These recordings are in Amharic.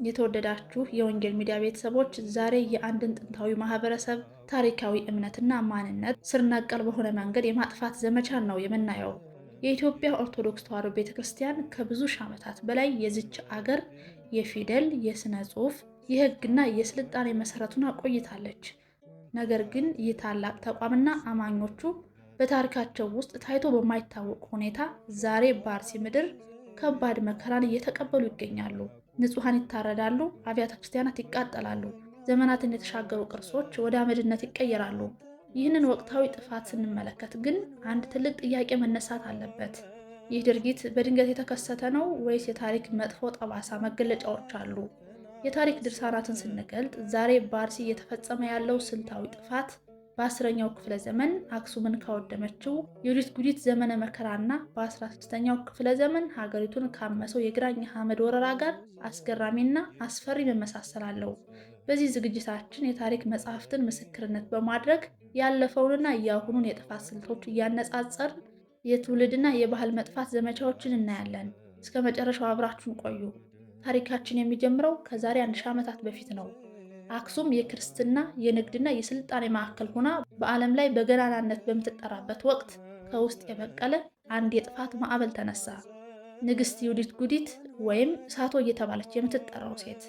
የተወደዳችሁ የወንጌል ሚዲያ ቤተሰቦች ዛሬ የአንድን ጥንታዊ ማህበረሰብ ታሪካዊ እምነትና ማንነት ስር ነቀል በሆነ መንገድ የማጥፋት ዘመቻን ነው የምናየው። የኢትዮጵያ ኦርቶዶክስ ተዋሕዶ ቤተክርስቲያን ከብዙ ሺህ ዓመታት በላይ የዚች አገር የፊደል፣ የሥነ ጽሑፍ፣ የሕግና የስልጣኔ መሰረቱን አቆይታለች። ነገር ግን ይህ ታላቅ ተቋምና አማኞቹ በታሪካቸው ውስጥ ታይቶ በማይታወቅ ሁኔታ ዛሬ በአርሲ ምድር ከባድ መከራን እየተቀበሉ ይገኛሉ። ንጹሐን ይታረዳሉ፣ አብያተ ክርስቲያናት ይቃጠላሉ፣ ዘመናትን የተሻገሩ ቅርሶች ወደ አመድነት ይቀየራሉ። ይህንን ወቅታዊ ጥፋት ስንመለከት ግን አንድ ትልቅ ጥያቄ መነሳት አለበት። ይህ ድርጊት በድንገት የተከሰተ ነው ወይስ የታሪክ መጥፎ ጠባሳ መገለጫዎች አሉ? የታሪክ ድርሳናትን ስንገልጥ ዛሬ በአርሲ እየተፈጸመ ያለው ስልታዊ ጥፋት በ10ኛው ክፍለ ዘመን አክሱምን ካወደመችው የዩዲት ጉዲት ዘመነ መከራና በ16ኛው ክፍለ ዘመን ሀገሪቱን ካመሰው የግራኝ አህመድ ወረራ ጋር አስገራሚና አስፈሪ መመሳሰል አለው። በዚህ ዝግጅታችን የታሪክ መጽሐፍትን ምስክርነት በማድረግ ያለፈውንና የአሁኑን የጥፋት ስልቶች እያነጻጸርን የትውልድና የባህል መጥፋት ዘመቻዎችን እናያለን። እስከ መጨረሻው አብራችሁን ቆዩ። ታሪካችን የሚጀምረው ከዛሬ 1000 ዓመታት በፊት ነው። አክሱም የክርስትና የንግድና የስልጣኔ ማዕከል ሆና በዓለም ላይ በገናናነት በምትጠራበት ወቅት ከውስጥ የበቀለ አንድ የጥፋት ማዕበል ተነሳ። ንግስት ዩዲት ጉዲት ወይም እሳቶ እየተባለች የምትጠራው ሴት።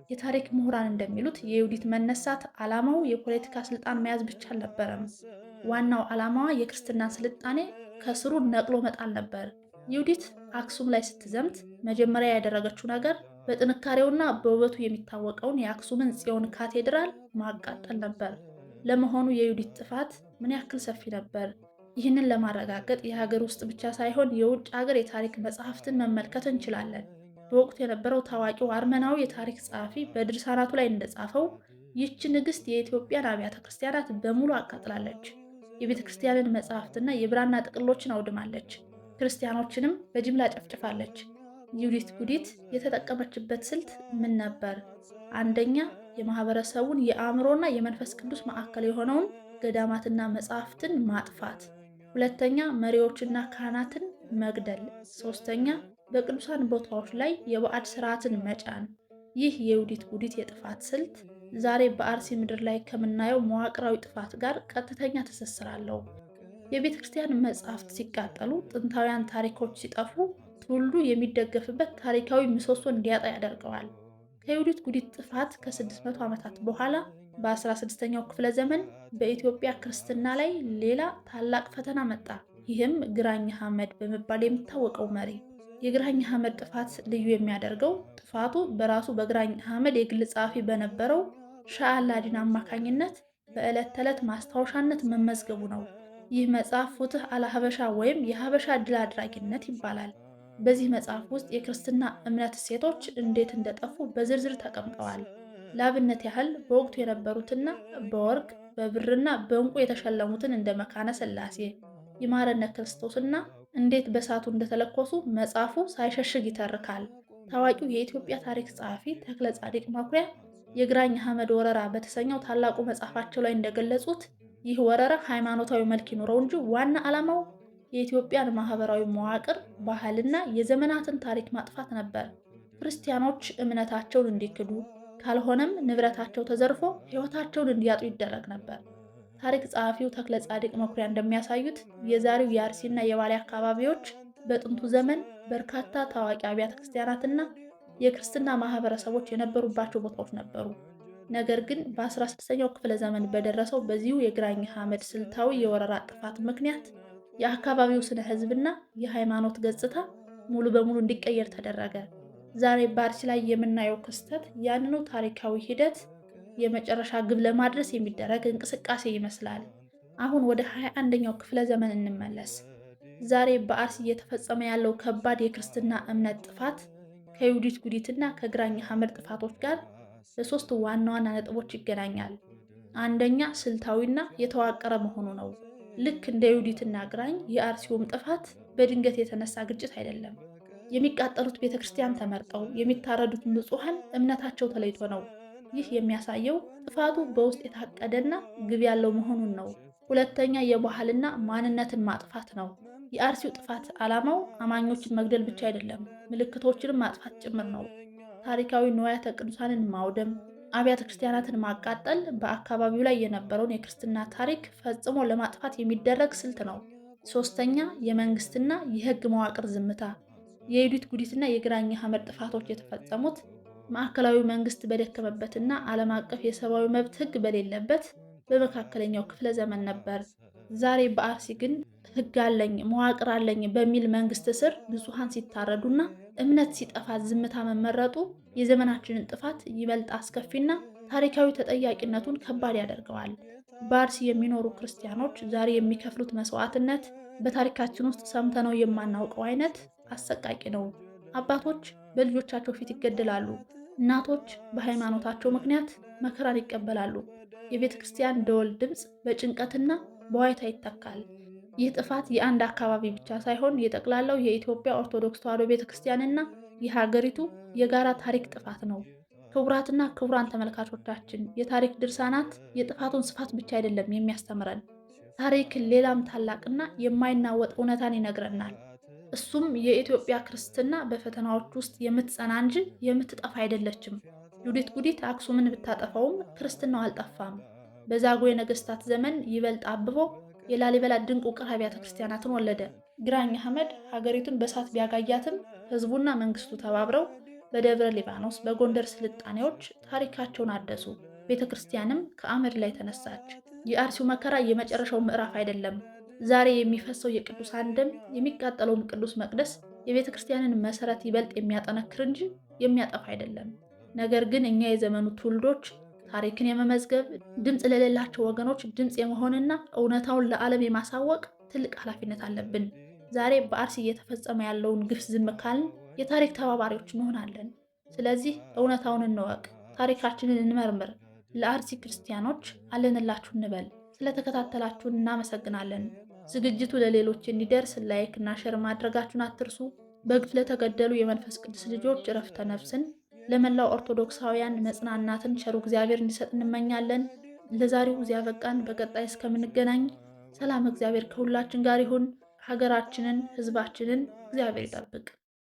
የታሪክ ምሁራን እንደሚሉት የዩዲት መነሳት ዓላማው የፖለቲካ ስልጣን መያዝ ብቻ አልነበረም። ዋናው ዓላማዋ የክርስትናን ስልጣኔ ከስሩ ነቅሎ መጣል ነበር። ዩዲት አክሱም ላይ ስትዘምት መጀመሪያ ያደረገችው ነገር በጥንካሬውና በውበቱ የሚታወቀውን የአክሱምን ጽዮን ካቴድራል ማቃጠል ነበር። ለመሆኑ የዩዲት ጥፋት ምን ያክል ሰፊ ነበር? ይህንን ለማረጋገጥ የሀገር ውስጥ ብቻ ሳይሆን የውጭ ሀገር የታሪክ መጽሐፍትን መመልከት እንችላለን። በወቅቱ የነበረው ታዋቂው አርመናዊ የታሪክ ጸሐፊ በድርሳናቱ ላይ እንደጻፈው ይህች ንግስት የኢትዮጵያን አብያተ ክርስቲያናት በሙሉ አቃጥላለች። የቤተ ክርስቲያንን መጽሐፍትና የብራና ጥቅሎችን አውድማለች። ክርስቲያኖችንም በጅምላ ጨፍጭፋለች። ዩዲት ጉዲት የተጠቀመችበት ስልት ምን ነበር? አንደኛ፣ የማህበረሰቡን የአእምሮና የመንፈስ ቅዱስ ማዕከል የሆነውን ገዳማትና መጻሕፍትን ማጥፋት። ሁለተኛ፣ መሪዎችና ካህናትን መግደል። ሶስተኛ፣ በቅዱሳን ቦታዎች ላይ የባዕድ ስርዓትን መጫን። ይህ የዩዲት ጉዲት የጥፋት ስልት ዛሬ በአርሲ ምድር ላይ ከምናየው መዋቅራዊ ጥፋት ጋር ቀጥተኛ ትስስር አለው። የቤተ ክርስቲያን መጻሕፍት ሲቃጠሉ፣ ጥንታውያን ታሪኮች ሲጠፉ ትውልዱ የሚደገፍበት ታሪካዊ ምሰሶ እንዲያጣ ያደርገዋል። ከዩዲት ጉዲት ጥፋት ከ600 ዓመታት በኋላ በ16ኛው ክፍለ ዘመን በኢትዮጵያ ክርስትና ላይ ሌላ ታላቅ ፈተና መጣ። ይህም ግራኝ አህመድ በመባል የሚታወቀው መሪ። የግራኝ አህመድ ጥፋት ልዩ የሚያደርገው ጥፋቱ በራሱ በግራኝ አህመድ የግል ጸሐፊ በነበረው ሻህ አላዲን አማካኝነት በዕለት ተዕለት ማስታወሻነት መመዝገቡ ነው። ይህ መጽሐፍ ፍትሕ አለ ሀበሻ ወይም የሀበሻ ድል አድራጊነት ይባላል። በዚህ መጽሐፍ ውስጥ የክርስትና እምነት እሴቶች እንዴት እንደጠፉ በዝርዝር ተቀምጠዋል። ለአብነት ያህል በወቅቱ የነበሩትና በወርቅ በብርና በዕንቁ የተሸለሙትን እንደ መካነ ሥላሴ፣ ይማረነ ክርስቶስና እንዴት በእሳቱ እንደተለኮሱ መጽሐፉ ሳይሸሽግ ይተርካል። ታዋቂው የኢትዮጵያ ታሪክ ጸሐፊ ተክለ ጻዲቅ መኩሪያ የግራኝ አህመድ ወረራ በተሰኘው ታላቁ መጽሐፋቸው ላይ እንደገለጹት ይህ ወረራ ሃይማኖታዊ መልክ ይኖረው እንጂ ዋና ዓላማው የኢትዮጵያን ማህበራዊ መዋቅር፣ ባህልና የዘመናትን ታሪክ ማጥፋት ነበር። ክርስቲያኖች እምነታቸውን እንዲክዱ ካልሆነም ንብረታቸው ተዘርፎ ሕይወታቸውን እንዲያጡ ይደረግ ነበር። ታሪክ ጸሐፊው ተክለ ጻዲቅ መኩሪያ እንደሚያሳዩት የዛሬው የአርሲና የባሌ አካባቢዎች በጥንቱ ዘመን በርካታ ታዋቂ አብያተ ክርስቲያናትና የክርስትና ማህበረሰቦች የነበሩባቸው ቦታዎች ነበሩ። ነገር ግን በ16ኛው ክፍለ ዘመን በደረሰው በዚሁ የግራኝ አህመድ ስልታዊ የወረራ ጥፋት ምክንያት የአካባቢው ስነ ህዝብና የሃይማኖት ገጽታ ሙሉ በሙሉ እንዲቀየር ተደረገ። ዛሬ በአርሲ ላይ የምናየው ክስተት ያንኑ ታሪካዊ ሂደት የመጨረሻ ግብ ለማድረስ የሚደረግ እንቅስቃሴ ይመስላል። አሁን ወደ 21ኛው ክፍለ ዘመን እንመለስ። ዛሬ በአርሲ እየተፈጸመ ያለው ከባድ የክርስትና እምነት ጥፋት ከዩዲት ጉዲትና ከግራኝ አህመድ ጥፋቶች ጋር በሶስት ዋና ዋና ነጥቦች ይገናኛል። አንደኛ፣ ስልታዊና የተዋቀረ መሆኑ ነው። ልክ እንደ ዩዲትና ግራኝ የአርሲውም ጥፋት በድንገት የተነሳ ግጭት አይደለም። የሚቃጠሉት ቤተክርስቲያን ተመርጠው የሚታረዱት ንጹሐን እምነታቸው ተለይቶ ነው። ይህ የሚያሳየው ጥፋቱ በውስጥ የታቀደና ግብ ያለው መሆኑን ነው። ሁለተኛ፣ የባህልና ማንነትን ማጥፋት ነው። የአርሲው ጥፋት ዓላማው አማኞችን መግደል ብቻ አይደለም፣ ምልክቶችንም ማጥፋት ጭምር ነው። ታሪካዊ ንዋያተ ቅዱሳንን ማውደም፣ አብያተ ክርስቲያናትን ማቃጠል በአካባቢው ላይ የነበረውን የክርስትና ታሪክ ፈጽሞ ለማጥፋት የሚደረግ ስልት ነው። ሶስተኛ፣ የመንግስትና የህግ መዋቅር ዝምታ። የዩዲት ጉዲትና የግራኝ አህመድ ጥፋቶች የተፈጸሙት ማዕከላዊ መንግስት በደከመበትና ዓለም አቀፍ የሰብአዊ መብት ህግ በሌለበት በመካከለኛው ክፍለ ዘመን ነበር። ዛሬ በአርሲ ግን ህግ አለኝ መዋቅር አለኝ በሚል መንግስት ስር ንጹሐን ሲታረዱና እምነት ሲጠፋ ዝምታ መመረጡ የዘመናችንን ጥፋት ይበልጥ አስከፊና ታሪካዊ ተጠያቂነቱን ከባድ ያደርገዋል። በአርሲ የሚኖሩ ክርስቲያኖች ዛሬ የሚከፍሉት መስዋዕትነት በታሪካችን ውስጥ ሰምተነው የማናውቀው አይነት አሰቃቂ ነው። አባቶች በልጆቻቸው ፊት ይገደላሉ። እናቶች በሃይማኖታቸው ምክንያት መከራን ይቀበላሉ። የቤተ ክርስቲያን ደወል ድምፅ በጭንቀትና በዋይታ ይተካል። ይህ ጥፋት የአንድ አካባቢ ብቻ ሳይሆን የጠቅላላው የኢትዮጵያ ኦርቶዶክስ ተዋሕዶ ቤተ ክርስቲያንና የሀገሪቱ የጋራ ታሪክ ጥፋት ነው። ክቡራትና ክቡራን ተመልካቾቻችን፣ የታሪክ ድርሳናት የጥፋቱን ስፋት ብቻ አይደለም የሚያስተምረን፣ ታሪክ ሌላም ታላቅና የማይናወጥ እውነታን ይነግረናል። እሱም የኢትዮጵያ ክርስትና በፈተናዎች ውስጥ የምትጸና እንጂ የምትጠፋ አይደለችም። ዩዲት ጉዲት አክሱምን ብታጠፋውም ክርስትናው አልጠፋም። በዛጉዌ ነገስታት ዘመን ይበልጥ አብቦ የላሊበላ ድንቅ ውቅር አብያተ ክርስቲያናትን ወለደ። ግራኝ አህመድ ሀገሪቱን በእሳት ቢያጋያትም ህዝቡና መንግስቱ ተባብረው በደብረ ሊባኖስ፣ በጎንደር ስልጣኔዎች ታሪካቸውን አደሱ። ቤተ ክርስቲያንም ከአመድ ላይ ተነሳች። የአርሲው መከራ የመጨረሻው ምዕራፍ አይደለም። ዛሬ የሚፈሰው የቅዱሳን ደም፣ የሚቃጠለውም ቅዱስ መቅደስ የቤተ ክርስቲያንን መሰረት ይበልጥ የሚያጠነክር እንጂ የሚያጠፋ አይደለም። ነገር ግን እኛ የዘመኑ ትውልዶች ታሪክን የመመዝገብ ድምፅ ለሌላቸው ወገኖች ድምፅ የመሆንና እውነታውን ለዓለም የማሳወቅ ትልቅ ኃላፊነት አለብን። ዛሬ በአርሲ እየተፈጸመ ያለውን ግፍ ዝም ካልን የታሪክ ተባባሪዎች እንሆናለን። ስለዚህ እውነታውን እንወቅ፣ ታሪካችንን እንመርምር፣ ለአርሲ ክርስቲያኖች አለንላችሁ እንበል። ስለተከታተላችሁን እናመሰግናለን። ዝግጅቱ ለሌሎች እንዲደርስ ላይክ እና ሸር ማድረጋችሁን አትርሱ። በግፍ ለተገደሉ የመንፈስ ቅዱስ ልጆች እረፍተ ነፍስን፣ ለመላው ኦርቶዶክሳውያን መጽናናትን ቸሩ እግዚአብሔር እንዲሰጥ እንመኛለን። ለዛሬው እዚያ በቃን። በቀጣይ እስከምንገናኝ ሰላም እግዚአብሔር ከሁላችን ጋር ይሁን። ሀገራችንን፣ ሕዝባችንን እግዚአብሔር ይጠብቅ።